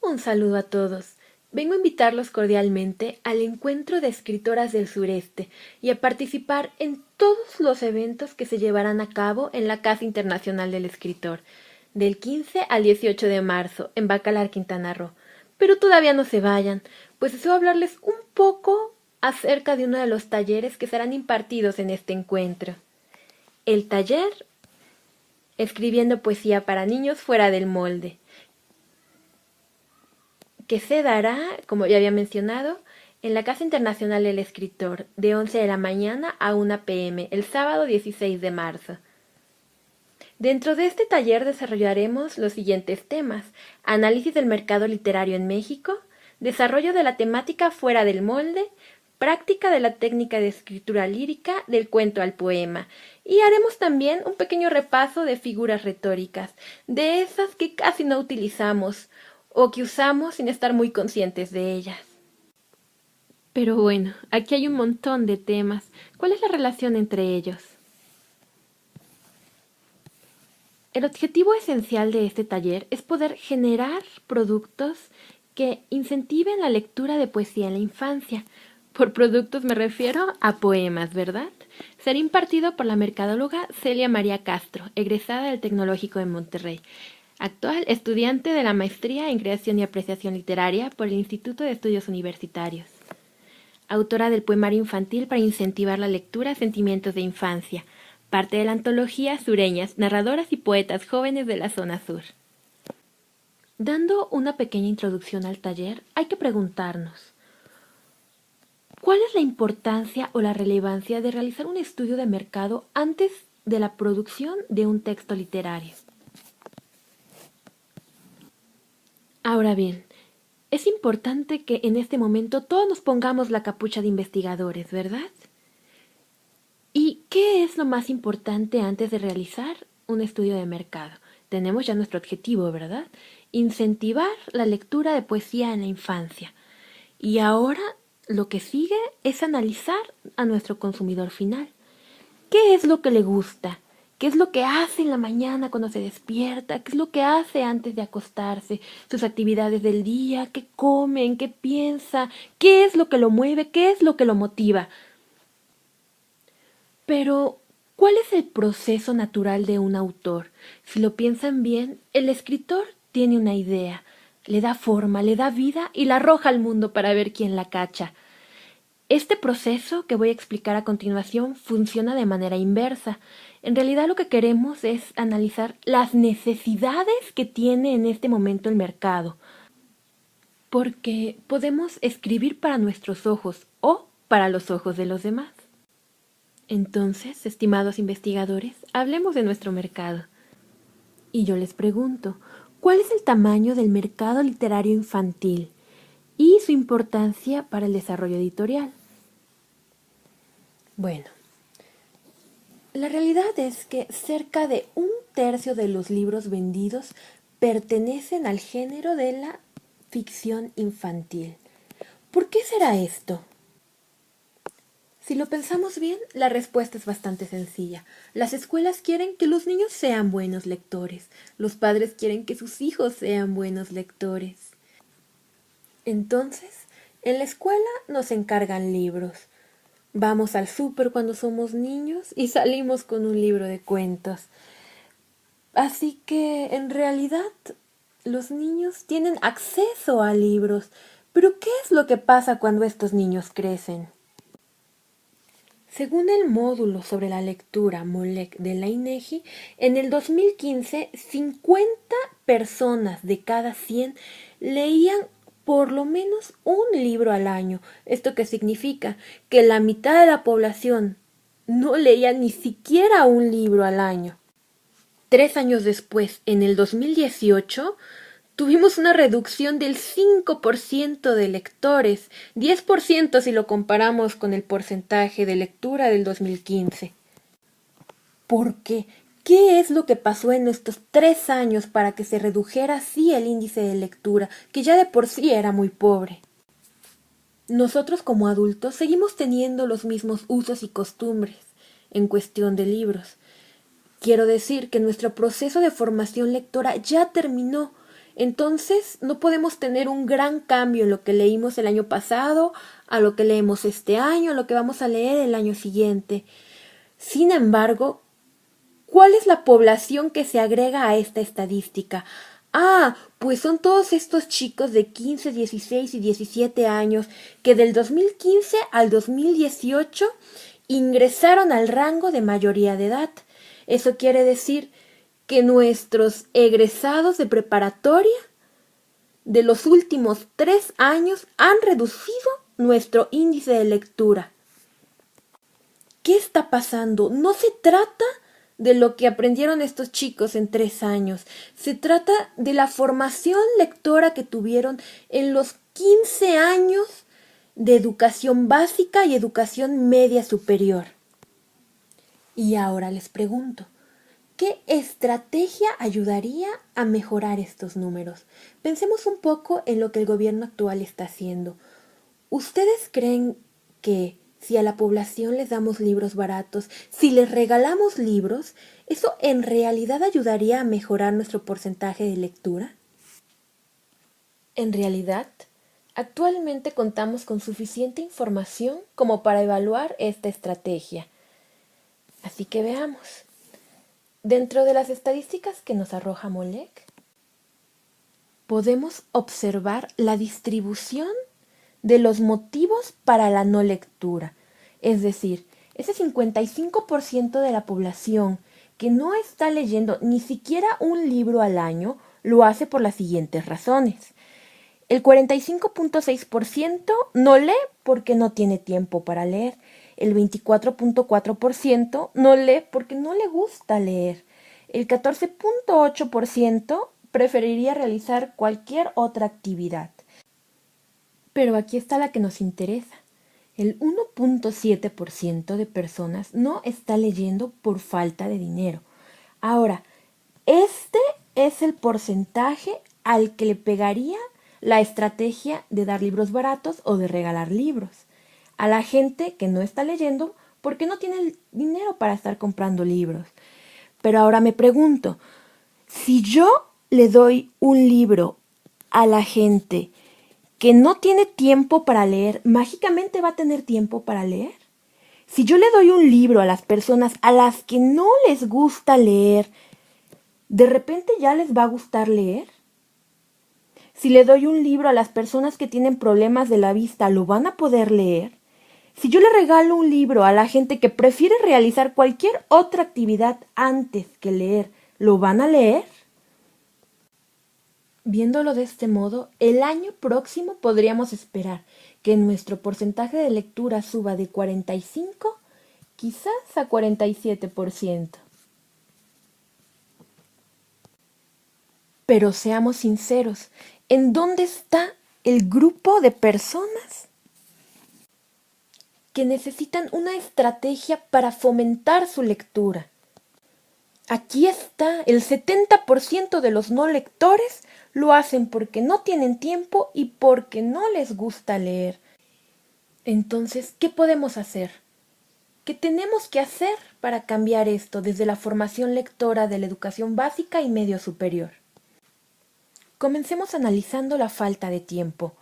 Un saludo a todos. Vengo a invitarlos cordialmente al encuentro de escritoras del sureste y a participar en todos los eventos que se llevarán a cabo en la Casa Internacional del Escritor, del 15 al 18 de marzo, en Bacalar, Quintana Roo. Pero todavía no se vayan, pues deseo hablarles un poco acerca de uno de los talleres que serán impartidos en este encuentro. El taller Escribiendo poesía para niños fuera del molde, que se dará, como ya había mencionado, en la Casa Internacional del Escritor, de 11 de la mañana a 1 p.m., el sábado 16 de marzo. Dentro de este taller desarrollaremos los siguientes temas: análisis del mercado literario en México, desarrollo de la temática fuera del molde, práctica de la técnica de escritura lírica del cuento al poema, y haremos también un pequeño repaso de figuras retóricas, de esas que casi no utilizamos o que usamos sin estar muy conscientes de ellas. Pero bueno, aquí hay un montón de temas. ¿Cuál es la relación entre ellos? El objetivo esencial de este taller es poder generar productos que incentiven la lectura de poesía en la infancia. Por productos me refiero a poemas, ¿verdad? Será impartido por la mercadóloga Celia María Castro, egresada del Tecnológico de Monterrey, actual estudiante de la maestría en Creación y Apreciación Literaria por el Instituto de Estudios Universitarios. Autora del poemario infantil para incentivar la lectura Sentimientos de Infancia, parte de la antología Sureñas, narradoras y poetas jóvenes de la zona sur. Dando una pequeña introducción al taller, hay que preguntarnos: ¿cuál es la importancia o la relevancia de realizar un estudio de mercado antes de la producción de un texto literario? Ahora bien, es importante que en este momento todos nos pongamos la capucha de investigadores, ¿verdad? ¿Y qué es lo más importante antes de realizar un estudio de mercado? Tenemos ya nuestro objetivo, ¿verdad? Incentivar la lectura de poesía en la infancia. Y ahora lo que sigue es analizar a nuestro consumidor final. ¿Qué es lo que le gusta? ¿Qué es lo que hace en la mañana cuando se despierta? ¿Qué es lo que hace antes de acostarse? Sus actividades del día, qué come, en qué piensa, qué es lo que lo mueve, qué es lo que lo motiva. Pero, ¿cuál es el proceso natural de un autor? Si lo piensan bien, el escritor tiene una idea, le da forma, le da vida y la arroja al mundo para ver quién la cacha. Este proceso que voy a explicar a continuación funciona de manera inversa. En realidad lo que queremos es analizar las necesidades que tiene en este momento el mercado, porque podemos escribir para nuestros ojos o para los ojos de los demás. Entonces, estimados investigadores, hablemos de nuestro mercado. Y yo les pregunto, ¿cuál es el tamaño del mercado literario infantil y su importancia para el desarrollo editorial? Bueno, la realidad es que cerca de 1/3 de los libros vendidos pertenecen al género de la ficción infantil. ¿Por qué será esto? Si lo pensamos bien, la respuesta es bastante sencilla. Las escuelas quieren que los niños sean buenos lectores. Los padres quieren que sus hijos sean buenos lectores. Entonces, en la escuela nos encargan libros. Vamos al súper cuando somos niños y salimos con un libro de cuentos. Así que, en realidad, los niños tienen acceso a libros. Pero, ¿qué es lo que pasa cuando estos niños crecen? Según el módulo sobre la lectura MOLEC de la INEGI, en el 2015, 50 personas de cada 100 leían por lo menos un libro al año. ¿Esto qué significa? Que la mitad de la población no leía ni siquiera un libro al año. 3 años después, en el 2018, tuvimos una reducción del 5% de lectores, 10% si lo comparamos con el porcentaje de lectura del 2015. ¿Por qué? ¿Qué es lo que pasó en estos 3 años para que se redujera así el índice de lectura, que ya de por sí era muy pobre? Nosotros como adultos seguimos teniendo los mismos usos y costumbres en cuestión de libros. Quiero decir que nuestro proceso de formación lectora ya terminó. Entonces no podemos tener un gran cambio en lo que leímos el año pasado, a lo que leemos este año, a lo que vamos a leer el año siguiente. Sin embargo, ¿cuál es la población que se agrega a esta estadística? Ah, pues son todos estos chicos de 15, 16 y 17 años que del 2015 al 2018 ingresaron al rango de mayoría de edad. Eso quiere decir que nuestros egresados de preparatoria de los últimos 3 años han reducido nuestro índice de lectura. ¿Qué está pasando? No se trata de lo que aprendieron estos chicos en 3 años. Se trata de la formación lectora que tuvieron en los 15 años de educación básica y educación media superior. Y ahora les pregunto, ¿qué estrategia ayudaría a mejorar estos números? Pensemos un poco en lo que el gobierno actual está haciendo. ¿Ustedes creen que si a la población les damos libros baratos, si les regalamos libros, eso en realidad ayudaría a mejorar nuestro porcentaje de lectura? En realidad, actualmente contamos con suficiente información como para evaluar esta estrategia. Así que veamos. Dentro de las estadísticas que nos arroja Molec, podemos observar la distribución de los motivos para la no lectura. Es decir, ese 55% de la población que no está leyendo ni siquiera un libro al año lo hace por las siguientes razones. El 45.6% no lee porque no tiene tiempo para leer. El 24.4% no lee porque no le gusta leer. El 14.8% preferiría realizar cualquier otra actividad. Pero aquí está la que nos interesa. El 1.7% de personas no está leyendo por falta de dinero. Ahora, este es el porcentaje al que le pegaría la estrategia de dar libros baratos o de regalar libros a la gente que no está leyendo porque no tiene el dinero para estar comprando libros. Pero ahora me pregunto, si yo le doy un libro a la gente que no tiene tiempo para leer, ¿mágicamente va a tener tiempo para leer? Si yo le doy un libro a las personas a las que no les gusta leer, ¿de repente ya les va a gustar leer? Si le doy un libro a las personas que tienen problemas de la vista, ¿lo van a poder leer? Si yo le regalo un libro a la gente que prefiere realizar cualquier otra actividad antes que leer, ¿lo van a leer? Viéndolo de este modo, el año próximo podríamos esperar que nuestro porcentaje de lectura suba de 45, quizás a 47%. Pero seamos sinceros, ¿en dónde está el grupo de personas que necesitan una estrategia para fomentar su lectura? Aquí está, el 70% de los no lectores lo hacen porque no tienen tiempo y porque no les gusta leer. Entonces, ¿qué podemos hacer? ¿Qué tenemos que hacer para cambiar esto desde la formación lectora de la educación básica y medio superior? Comencemos analizando la falta de tiempo.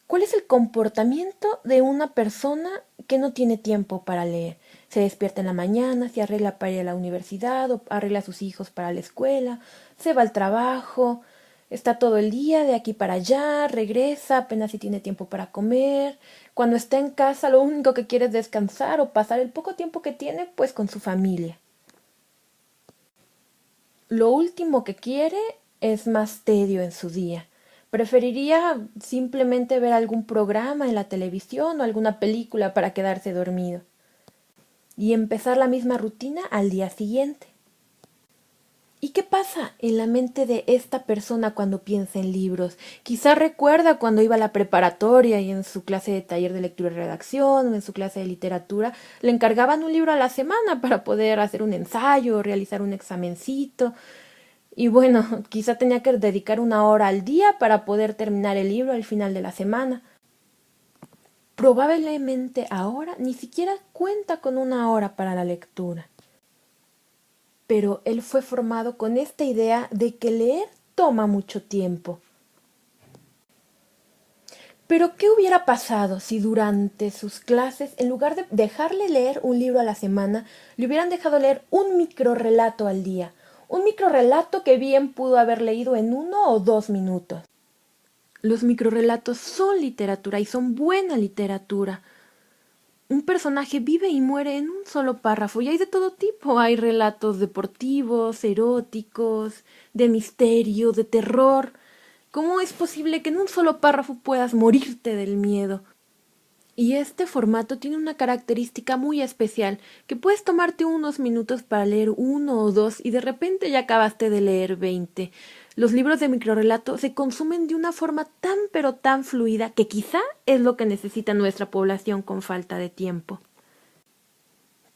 ¿Cuál es el comportamiento de una persona que no tiene tiempo para leer? Se despierta en la mañana, se arregla para ir a la universidad o arregla a sus hijos para la escuela, se va al trabajo, está todo el día de aquí para allá, regresa, apenas si tiene tiempo para comer. Cuando está en casa lo único que quiere es descansar o pasar el poco tiempo que tiene pues con su familia. Lo último que quiere es más tedio en su día. Preferiría simplemente ver algún programa en la televisión o alguna película para quedarse dormido y empezar la misma rutina al día siguiente. ¿Y qué pasa en la mente de esta persona cuando piensa en libros? Quizá recuerda cuando iba a la preparatoria y en su clase de taller de lectura y redacción o en su clase de literatura le encargaban un libro a la semana para poder hacer un ensayo o realizar un examencito. Y bueno, quizá tenía que dedicar 1 hora al día para poder terminar el libro al final de la semana. Probablemente ahora ni siquiera cuenta con 1 hora para la lectura. Pero él fue formado con esta idea de que leer toma mucho tiempo. Pero, ¿qué hubiera pasado si durante sus clases, en lugar de dejarle leer un libro a la semana, le hubieran dejado leer un microrrelato al día? Un microrrelato que bien pudo haber leído en 1 o 2 minutos. Los microrrelatos son literatura y son buena literatura. Un personaje vive y muere en un solo párrafo y hay de todo tipo. Hay relatos deportivos, eróticos, de misterio, de terror. ¿Cómo es posible que en un solo párrafo puedas morirte del miedo? Y este formato tiene una característica muy especial, que puedes tomarte unos minutos para leer 1 o 2 y de repente ya acabaste de leer 20. Los libros de microrrelato se consumen de una forma tan pero tan fluida que quizá es lo que necesita nuestra población con falta de tiempo.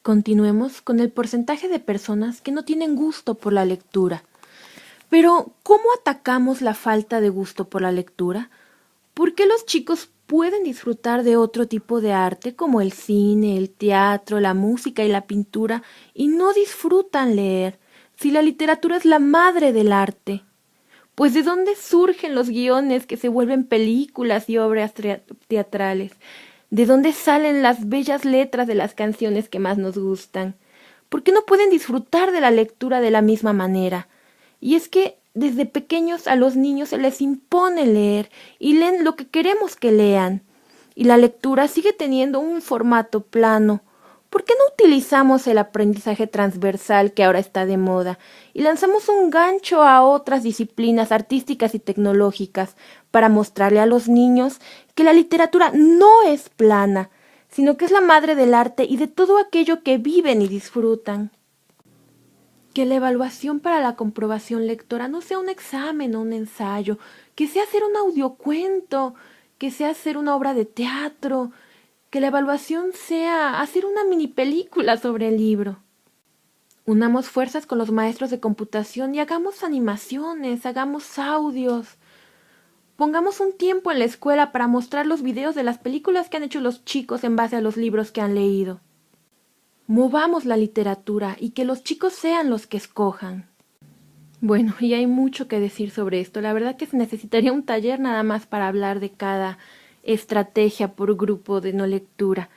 Continuemos con el porcentaje de personas que no tienen gusto por la lectura. Pero, ¿cómo atacamos la falta de gusto por la lectura? ¿Por qué los chicos pueden disfrutar de otro tipo de arte como el cine, el teatro, la música y la pintura y no disfrutan leer, si la literatura es la madre del arte? Pues ¿de dónde surgen los guiones que se vuelven películas y obras teatrales? ¿De dónde salen las bellas letras de las canciones que más nos gustan? ¿Por qué no pueden disfrutar de la lectura de la misma manera? Y es que desde pequeños a los niños se les impone leer y leen lo que queremos que lean. Y la lectura sigue teniendo un formato plano. ¿Por qué no utilizamos el aprendizaje transversal que ahora está de moda y lanzamos un gancho a otras disciplinas artísticas y tecnológicas para mostrarle a los niños que la literatura no es plana, sino que es la madre del arte y de todo aquello que viven y disfrutan? Que la evaluación para la comprobación lectora no sea un examen o un ensayo, que sea hacer un audiocuento, que sea hacer una obra de teatro, que la evaluación sea hacer una mini película sobre el libro. Unamos fuerzas con los maestros de computación y hagamos animaciones, hagamos audios. Pongamos un tiempo en la escuela para mostrar los videos de las películas que han hecho los chicos en base a los libros que han leído. Movamos la literatura y que los chicos sean los que escojan. Bueno, y hay mucho que decir sobre esto. La verdad que se necesitaría un taller nada más para hablar de cada estrategia por grupo de no lectura.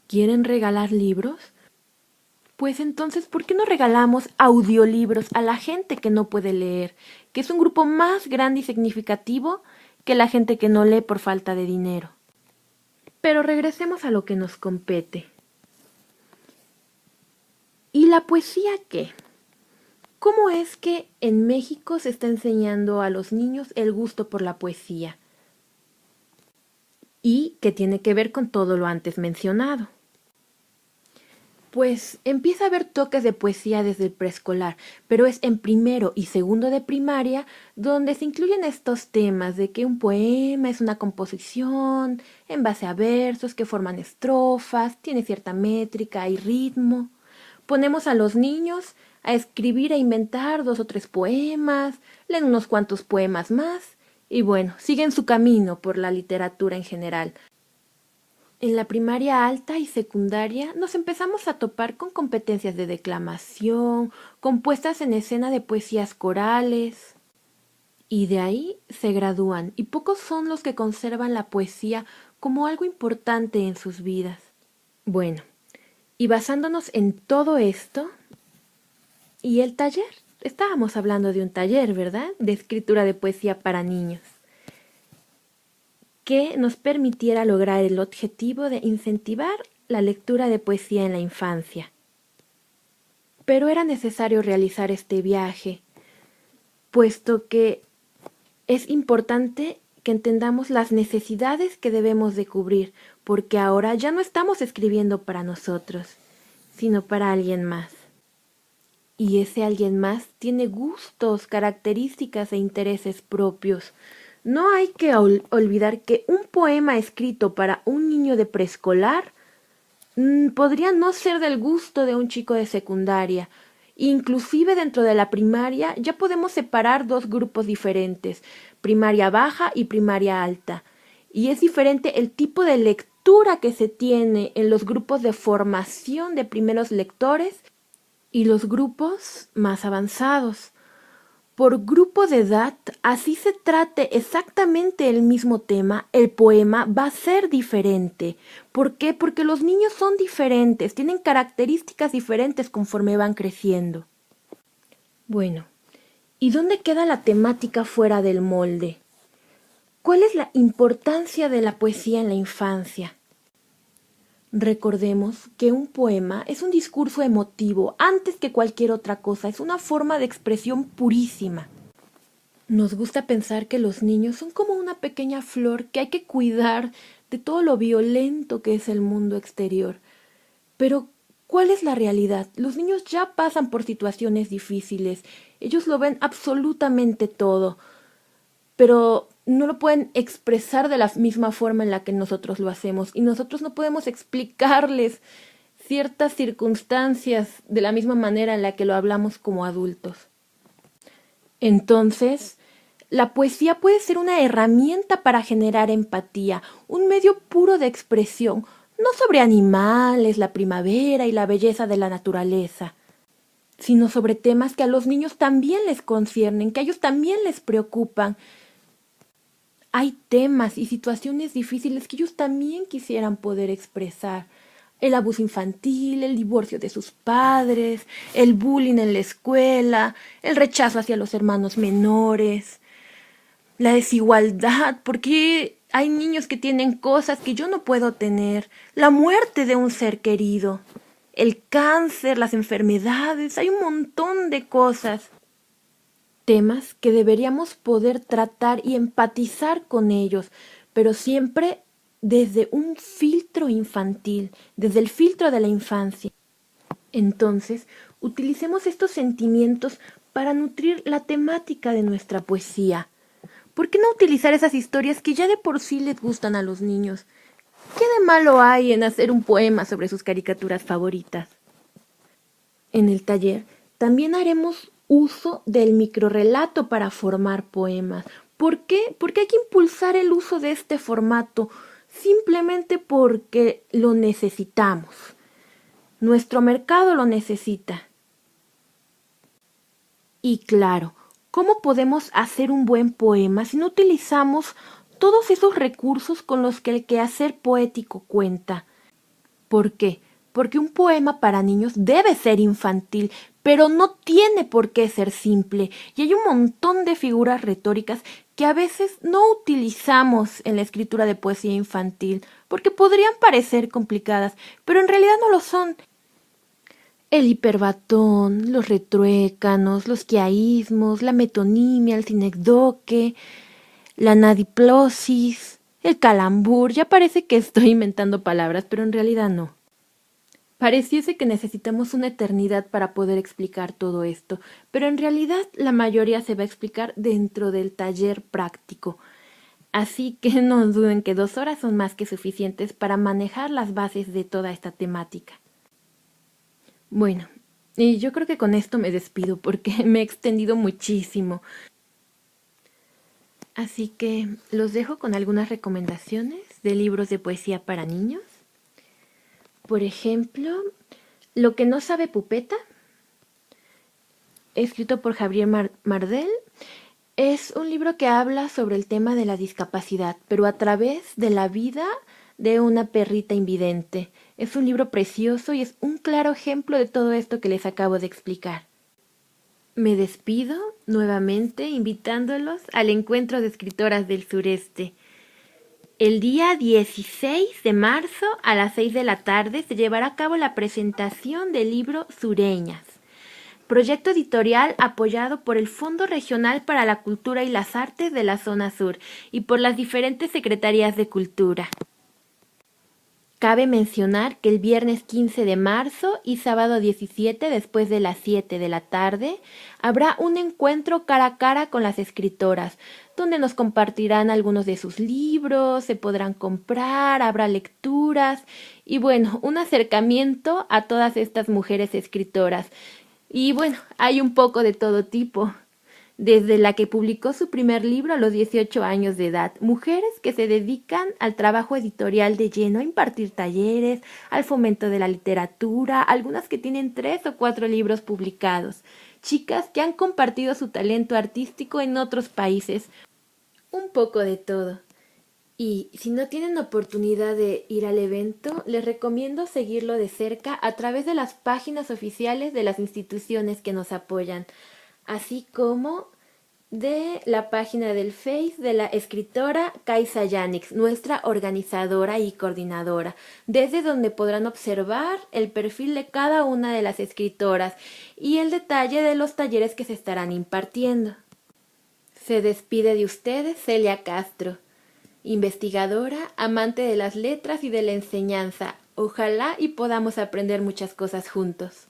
¿Quieren regalar libros? Pues entonces, ¿por qué no regalamos audiolibros a la gente que no puede leer? Que es un grupo más grande y significativo que la gente que no lee por falta de dinero. Pero regresemos a lo que nos compete. ¿Y la poesía qué? ¿Cómo es que en México se está enseñando a los niños el gusto por la poesía? ¿Y qué tiene que ver con todo lo antes mencionado? Pues empieza a haber toques de poesía desde el preescolar, pero es en primero y segundo de primaria donde se incluyen estos temas de que un poema es una composición en base a versos que forman estrofas, tiene cierta métrica y ritmo. Ponemos a los niños a escribir e inventar 2 o 3 poemas, leen unos cuantos poemas más y bueno, siguen su camino por la literatura en general. En la primaria alta y secundaria nos empezamos a topar con competencias de declamación, con puestas en escena de poesías corales. Y de ahí se gradúan, y pocos son los que conservan la poesía como algo importante en sus vidas. Bueno, y basándonos en todo esto, y el taller, estábamos hablando de un taller, ¿verdad? De escritura de poesía para niños, que nos permitiera lograr el objetivo de incentivar la lectura de poesía en la infancia. Pero era necesario realizar este viaje, puesto que es importante que entendamos las necesidades que debemos de cubrir, porque ahora ya no estamos escribiendo para nosotros, sino para alguien más. Y ese alguien más tiene gustos, características e intereses propios. No hay que olvidar que un poema escrito para un niño de preescolar podría no ser del gusto de un chico de secundaria. Inclusive dentro de la primaria ya podemos separar 2 grupos diferentes, primaria baja y primaria alta. Y es diferente el tipo de lectura que se tiene en los grupos de formación de primeros lectores y los grupos más avanzados. por grupo de edad, así se trate exactamente el mismo tema, el poema va a ser diferente. ¿Por qué? Porque los niños son diferentes, tienen características diferentes conforme van creciendo. Bueno, ¿y dónde queda la temática fuera del molde? ¿Cuál es la importancia de la poesía en la infancia? Recordemos que un poema es un discurso emotivo antes que cualquier otra cosa, es una forma de expresión purísima. Nos gusta pensar que los niños son como una pequeña flor que hay que cuidar de todo lo violento que es el mundo exterior. Pero, ¿cuál es la realidad? Los niños ya pasan por situaciones difíciles, ellos lo ven absolutamente todo, pero no lo pueden expresar de la misma forma en la que nosotros lo hacemos y nosotros no podemos explicarles ciertas circunstancias de la misma manera en la que lo hablamos como adultos. Entonces, la poesía puede ser una herramienta para generar empatía, un medio puro de expresión, no sobre animales, la primavera y la belleza de la naturaleza, sino sobre temas que a los niños también les conciernen, que a ellos también les preocupan. Hay temas y situaciones difíciles que ellos también quisieran poder expresar. El abuso infantil, el divorcio de sus padres, el bullying en la escuela, el rechazo hacia los hermanos menores, la desigualdad, porque hay niños que tienen cosas que yo no puedo tener, la muerte de un ser querido, el cáncer, las enfermedades, hay un montón de cosas. Temas que deberíamos poder tratar y empatizar con ellos, pero siempre desde un filtro infantil, desde el filtro de la infancia. Entonces, utilicemos estos sentimientos para nutrir la temática de nuestra poesía. ¿Por qué no utilizar esas historias que ya de por sí les gustan a los niños? ¿Qué de malo hay en hacer un poema sobre sus caricaturas favoritas? En el taller también haremos uso del microrrelato para formar poemas. ¿Por qué? Porque hay que impulsar el uso de este formato simplemente porque lo necesitamos. Nuestro mercado lo necesita. Y claro, ¿cómo podemos hacer un buen poema si no utilizamos todos esos recursos con los que el quehacer poético cuenta? ¿Por qué? Porque un poema para niños debe ser infantil, pero no tiene por qué ser simple. Y hay un montón de figuras retóricas que a veces no utilizamos en la escritura de poesía infantil, porque podrían parecer complicadas, pero en realidad no lo son. El hiperbatón, los retruécanos, los quiaísmos, la metonimia, el sinecdoque, la nadiplosis, el calambur. Ya parece que estoy inventando palabras, pero en realidad no. Pareciese que necesitamos una eternidad para poder explicar todo esto, pero en realidad la mayoría se va a explicar dentro del taller práctico. Así que no duden que 2 horas son más que suficientes para manejar las bases de toda esta temática. Bueno, y yo creo que con esto me despido porque me he extendido muchísimo. Así que los dejo con algunas recomendaciones de libros de poesía para niños. Por ejemplo, Lo que no sabe Pupeta, escrito por Javier Mardel. Es un libro que habla sobre el tema de la discapacidad, pero a través de la vida de una perrita invidente. Es un libro precioso y es un claro ejemplo de todo esto que les acabo de explicar. Me despido nuevamente invitándolos al encuentro de escritoras del sureste. El día 16 de marzo a las 6 de la tarde se llevará a cabo la presentación del libro Sureñas, proyecto editorial apoyado por el Fondo Regional para la Cultura y las Artes de la Zona Sur y por las diferentes secretarías de cultura. Cabe mencionar que el viernes 15 de marzo y sábado 17, después de las 7 de la tarde, habrá un encuentro cara a cara con las escritoras, donde nos compartirán algunos de sus libros, se podrán comprar, habrá lecturas y bueno, un acercamiento a todas estas mujeres escritoras. Y bueno, hay un poco de todo tipo. Desde la que publicó su primer libro a los 18 años de edad, mujeres que se dedican al trabajo editorial de lleno, a impartir talleres, al fomento de la literatura, algunas que tienen 3 o 4 libros publicados, chicas que han compartido su talento artístico en otros países. Un poco de todo. Y si no tienen oportunidad de ir al evento, les recomiendo seguirlo de cerca a través de las páginas oficiales de las instituciones que nos apoyan, así como de la página del Face de la escritora Kaisa Yanix, nuestra organizadora y coordinadora, desde donde podrán observar el perfil de cada una de las escritoras y el detalle de los talleres que se estarán impartiendo. Se despide de ustedes Celia Castro, investigadora, amante de las letras y de la enseñanza. Ojalá y podamos aprender muchas cosas juntos.